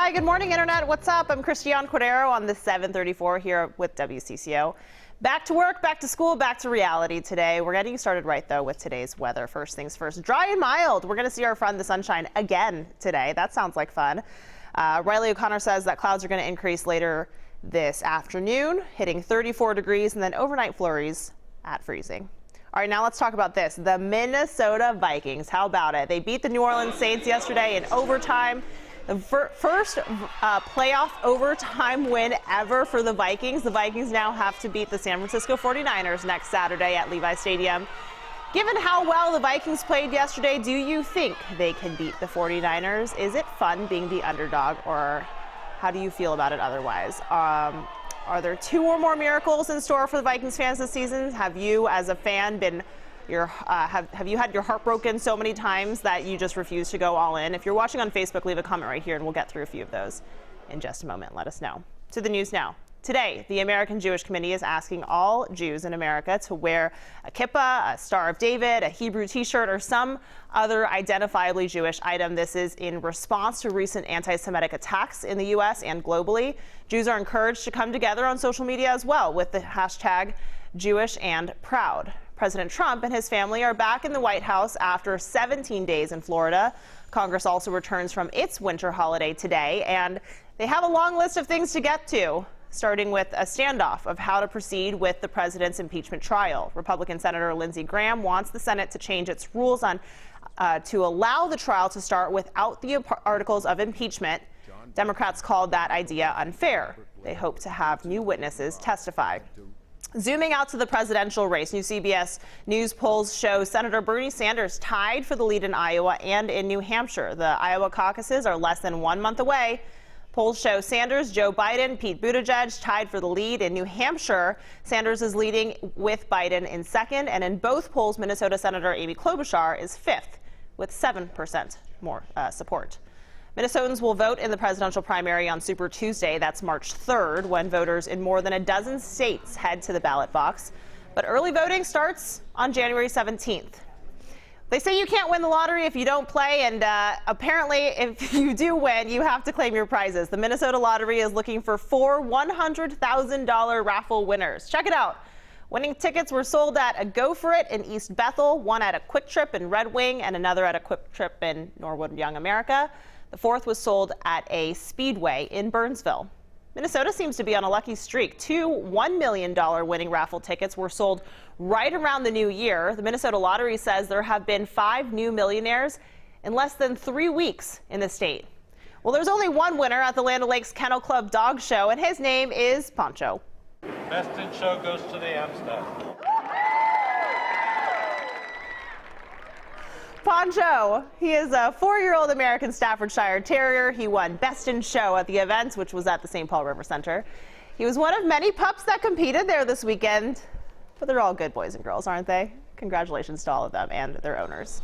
Hi, good morning, Internet. What's up? I'm Christiane Cordero on the 734 here with WCCO. Back to work, back to school, back to reality today. We're getting started right, though, with today's weather. First things first, dry and mild. We're going to see our friend the sunshine again today. That sounds like fun. Riley O'Connor says that clouds are going to increase later this afternoon, hitting 34 degrees, and then overnight flurries at freezing. All right, now let's talk about this. The Minnesota Vikings. How about it? They beat the New Orleans Saints yesterday in overtime. The first playoff overtime win ever for the Vikings. The Vikings now have to beat the San Francisco 49ers next Saturday at Levi Stadium. Given how well the Vikings played yesterday, do you think they can beat the 49ers? Is it fun being the underdog, or how do you feel about it otherwise? Are there two or more miracles in store for the Vikings fans this season? Have you, as a fan, been have you had your heart broken so many times that you just refuse to go all in? If you're watching on Facebook, leave a comment right here and we'll get through a few of those in just a moment. Let us know. To the news now. Today, the American Jewish Committee is asking all Jews in America to wear a kippah, a Star of David, a Hebrew t-shirt, or some other identifiably Jewish item. This is in response to recent anti-Semitic attacks in the U.S. and globally. Jews are encouraged to come together on social media as well with the hashtag #JewishAndProud. President Trump and his family are back in the White House after 17 days in Florida. Congress also returns from its winter holiday today, and they have a long list of things to get to, starting with a standoff of how to proceed with the president's impeachment trial. Republican Senator Lindsey Graham wants the Senate to change its rules on to allow the trial to start without the articles of impeachment. Democrats called that idea unfair. They hope to have new witnesses testify. Zooming out to the presidential race, new CBS News polls show Senator Bernie Sanders tied for the lead in Iowa and in New Hampshire. The Iowa caucuses are less than 1 month away. Polls show Sanders, Joe Biden, Pete Buttigieg tied for the lead. In New Hampshire, Sanders is leading with Biden in second, and in both polls, Minnesota Senator Amy Klobuchar is fifth with 7% more support. Minnesotans will vote in the presidential primary on Super Tuesday. That's March 3rd, when voters in more than a dozen states head to the ballot box. But early voting starts on January 17th. They say you can't win the lottery if you don't play, and apparently if you do win, you have to claim your prizes. The Minnesota Lottery is looking for 4 $100,000 raffle winners. Check it out. Winning tickets were sold at a Go For It in East Bethel, one at a Quick Trip in Red Wing, and another at a Quick Trip in Norwood, Young America. The fourth was sold at a Speedway in Burnsville. Minnesota seems to be on a lucky streak. 2 $1 million winning raffle tickets were sold right around the new year. The Minnesota Lottery says there have been 5 new millionaires in less than 3 weeks in the state. Well, there's only one winner at the Land O'Lakes Kennel Club Dog Show, and his name is Poncho. Best in show goes to the Amstaff. Poncho, he is a 4-year-old American Staffordshire Terrier. He won Best in Show at the event, which was at the St. Paul River Center. He was one of many pups that competed there this weekend, but they're all good boys and girls, aren't they? Congratulations to all of them and their owners.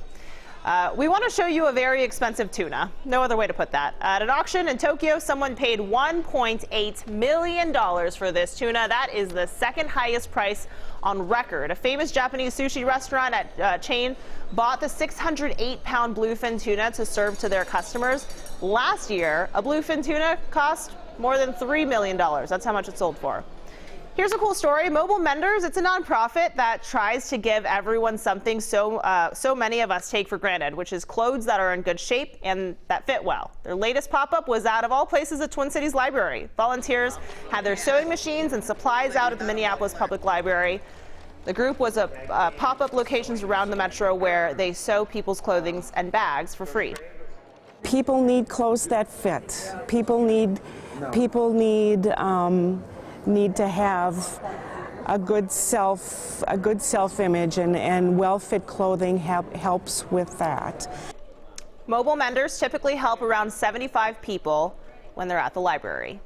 We want to show you a very expensive tuna. No other way to put that. At an auction in Tokyo, someone paid $1.8 million for this tuna. That is the second highest price on record. A famous Japanese sushi restaurant chain bought the 608-pound bluefin tuna to serve to their customers. Last year, a bluefin tuna cost more than $3 million. That's how much it sold for. Here's a cool story. Mobile Menders, it's a nonprofit that tries to give everyone something so many of us take for granted, which is clothes that are in good shape and that fit well. Their latest pop-up was out of all places at Twin Cities Library. Volunteers had their sewing machines and supplies out at the Minneapolis Public Library. The group was a pop-up locations around the metro where they sew people's clothing and bags for free. People need clothes that fit. People need to have a good self-image, and well-fit clothing helps with that. Mobile Menders typically help around 75 people when they're at the library.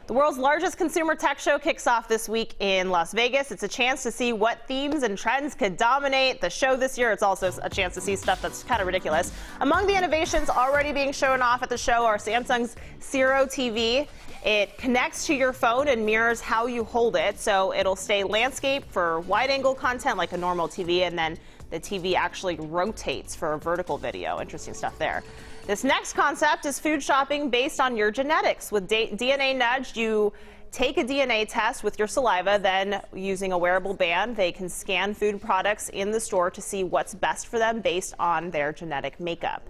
The world's largest consumer tech show kicks off this week in Las Vegas. It's a chance to see what themes and trends could dominate the show this year. It's also a chance to see stuff that's kind of ridiculous. Among the innovations already being shown off at the show are Samsung's Cero TV. It connects to your phone and mirrors how you hold it, so it'll stay landscape for wide-angle content like a normal TV, and then The TV actually rotates for a vertical video. Interesting stuff there. This next concept is food shopping based on your genetics. With DNA Nudged, you take a DNA test with your saliva, then using a wearable band, they can scan food products in the store to see what's best for them based on their genetic makeup.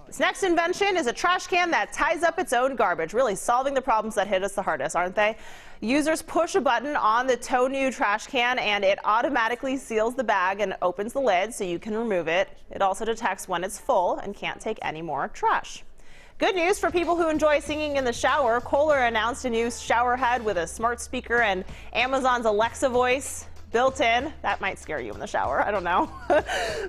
This next invention is a trash can that ties up its own garbage, really solving the problems that hit us the hardest, aren't they? Users push a button on the Tonu trash can and it automatically seals the bag and opens the lid so you can remove it. It also detects when it's full and can't take any more trash. Good news for people who enjoy singing in the shower. Kohler announced a new shower head with a smart speaker and Amazon's Alexa voice built in. That might scare you in the shower. I don't know.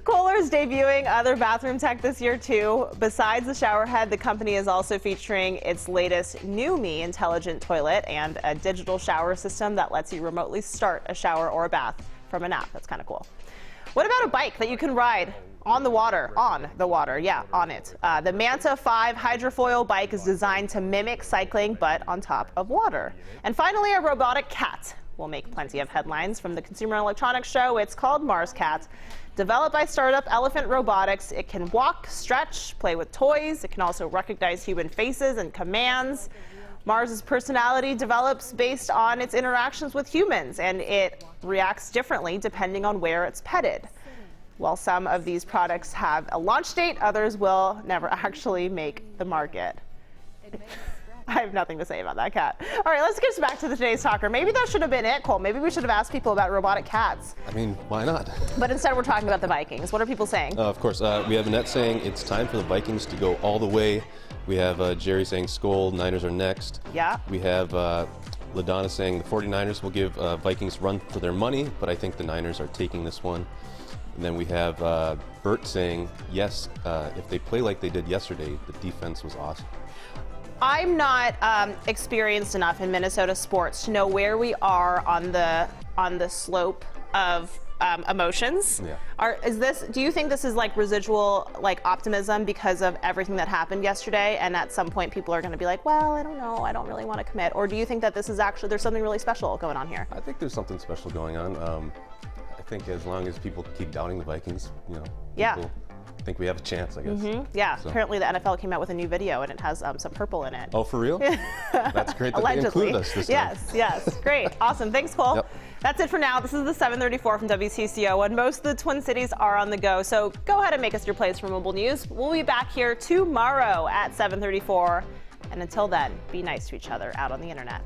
Kohler's debuting other bathroom tech this year, too. Besides the shower head, the company is also featuring its latest New Me intelligent toilet and a digital shower system that lets you remotely start a shower or a bath from an app. That's kind of cool. What about a bike that you can ride on the water? Yeah, on it. The Manta 5 Hydrofoil bike is designed to mimic cycling, but on top of water. And finally, a robotic cat will make plenty of headlines from the Consumer Electronics Show. It's called Mars Cat. Developed by startup Elephant Robotics, it can walk, stretch, play with toys. It can also recognize human faces and commands. Mars's personality develops based on its interactions with humans, and it reacts differently depending on where it's petted. While some of these products have a launch date, others will never actually make the market. I have nothing to say about that cat. All right, let's get back to today's talker. Maybe that should have been it, Cole. Maybe we should have asked people about robotic cats. I mean, why not? But instead, we're talking about the Vikings. What are people saying? Of course, we have Annette saying it's time for the Vikings to go all the way. We have Jerry saying Skol, Niners are next. Yeah. We have LaDonna saying the 49ers will give Vikings run for their money, but I think the Niners are taking this one. And then we have Bert saying, yes, if they play like they did yesterday, the defense was awesome. I'm not experienced enough in Minnesota sports to know where we are on the slope of emotions. Yeah. Do you think this is like residual optimism because of everything that happened yesterday, and at some point people are going to be like, well, I don't know, I don't really want to commit? Or do you think that this is actually, there's something really special going on here? I think there's something special going on. I think as long as people keep doubting the Vikings, people think we have a chance, I guess. Yeah, So. Apparently the NFL came out with a new video and it has some purple in it. Oh, for real? That's great that Allegedly. they included us this time. Yes, great. Awesome. Thanks, Cole. Yep. That's it for now. This is the 734 from WCCO, and most of the Twin Cities are on the go, so go ahead and make us your plays for mobile news. We'll be back here tomorrow at 734, and until then, be nice to each other out on the internet.